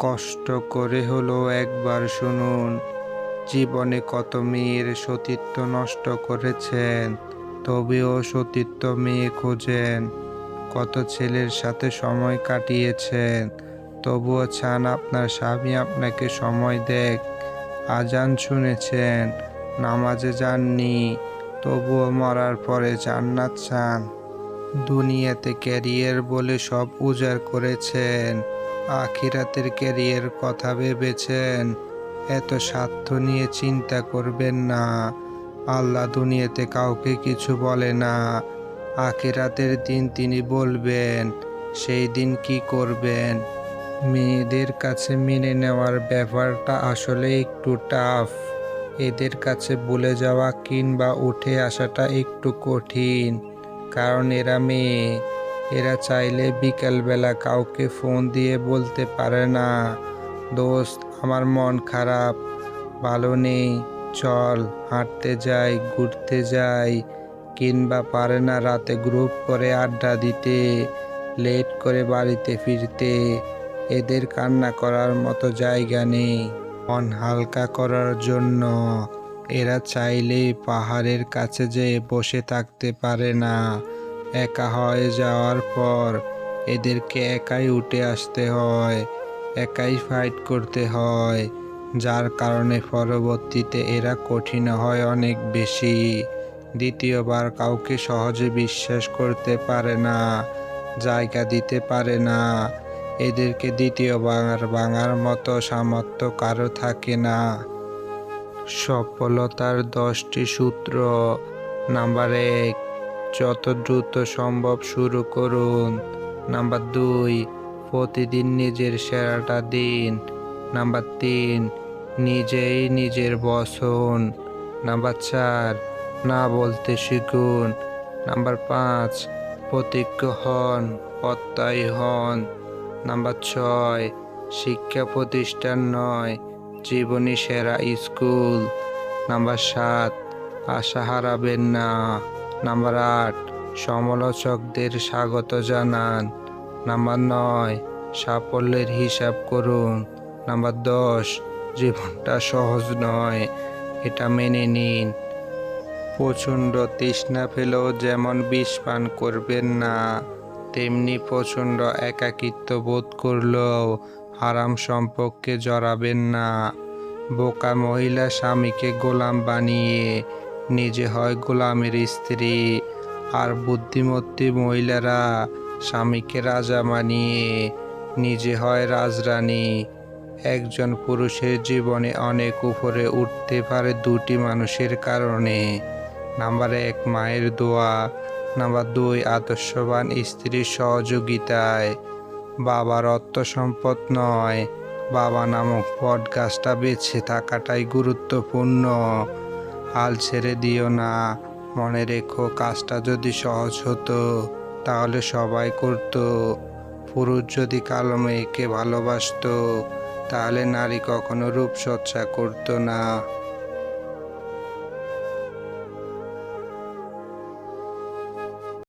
কষ্ট করে হলো একবার শুনুন, জীবনে কত মেয়ের সতীত্ব নষ্ট করেছেন, তবেও সতীত্ব মেয়ে খোঁজেন। কত ছেলের সাথে সময় কাটিয়েছেন, তবুও চান আপনার স্বামী আপনাকে সময় দেখ। আজান শুনেছেন, নামাজে যাননি, তবুও মরার পরে জান্নাত চান। দুনিয়াতে ক্যারিয়ার বলে সব উজাড় করেছেন, আখিরাতের ক্যারিয়ার কথা ভেবেছেন। এত স্বার্থ নিয়ে চিন্তা করবেন না, আল্লাহ দুনিয়াতে কাউকে কিছু বলে না। আখিরাতের দিন তিনি বলবেন, সেই দিন কি করবেন। মেয়েদের কাছে মেনে নেওয়ার ব্যাপারটা আসলে একটু টাফ। এদের কাছে ভুলে যাওয়া কিংবা উঠে আসাটা একটু কঠিন, কারণ এরা মেয়ে। এরা চাইলে বিকালবেলা কাউকে ফোন দিয়ে বলতে পারে না, দোস্ত আমার মন খারাপ, ভালো নেই, চল হাঁটতে যাই, ঘুরতে যাই। কিংবা পারে না রাতে গ্রুপ করে আড্ডা দিতে, লেট করে বাড়িতে ফিরতে। এদের কান্না করার মতো জায়গা নেই মন হালকা করার জন্য। এরা চাইলেই পাহাড়ের কাছে যেয়ে বসে থাকতে পারে না। একা হয়ে যাওয়ার পর এদেরকে একাই উঠে আসতে হয়, একাই ফাইট করতে হয়, যার কারণে পরবর্তীতে এরা কঠিন হয় অনেক বেশি। দ্বিতীয়বার কাউকে সহজে বিশ্বাস করতে পারে না, জায়গা দিতে পারে না। এদেরকে দ্বিতীয়বার ভাঙার মতো সামর্থ্য কারো থাকে না। সফলতার 10টি সূত্র। নাম্বার 1, যত দ্রুত সম্ভব শুরু করুন। নাম্বার 2, প্রতিদিন নিজের সেরাটা দিন। নাম্বার 3, নিজেই নিজের বস হন। নাম্বার 4, না বলতে শিখুন। নাম্বার 5, প্রতিজ্ঞ হন, প্রত্যয়ী হন। নাম্বার 6, শিক্ষা প্রতিষ্ঠান নয়, জীবনী সেরা স্কুল। নাম্বার 7, আশা হারাবেন না। নাম্বার 8, সমালোচকদের স্বাগত জানান। নাম্বার 9, সাফল্যের হিসাব করুন। নাম্বার 10, জীবনটা সহজ নয়, এটা মেনে নিন। প্রচণ্ড তৃষ্ণা পেলেও যেমন বিষ পান করবেন না, তেমনি প্রচণ্ড একাকিত্ব বোধ করলেও হারাম সম্পর্কে জড়াবেন না। বোকা মহিলা স্বামীকে গোলাম বানিয়ে নিজে হয় গোলামের স্ত্রী, আর বুদ্ধিমতী মহিলারা স্বামীকে রাজা বানিয়ে নিজে হয় রাজরানী। একজন পুরুষের জীবনে অনেক উপরে উঠতে পারে 2টি মানুষের কারণে। নাম্বার 1, মায়ের দোয়া। নাম্বার 2, আদর্শবান স্ত্রীর সহযোগিতায়। বাবার অর্থ সম্পদ নয়, বাবা নামক বট গাছটা বেঁচে থাকাটাই গুরুত্বপূর্ণ। হাল ছেড়ে দিও না, মনে রেখো কাজটা যদি সহজ হতো তাহলে সবাই করত। পুরুষ যদি কালো মেয়েকে ভালোবাসতো তাহলে নারী কখনো রূপচর্চা করতো না।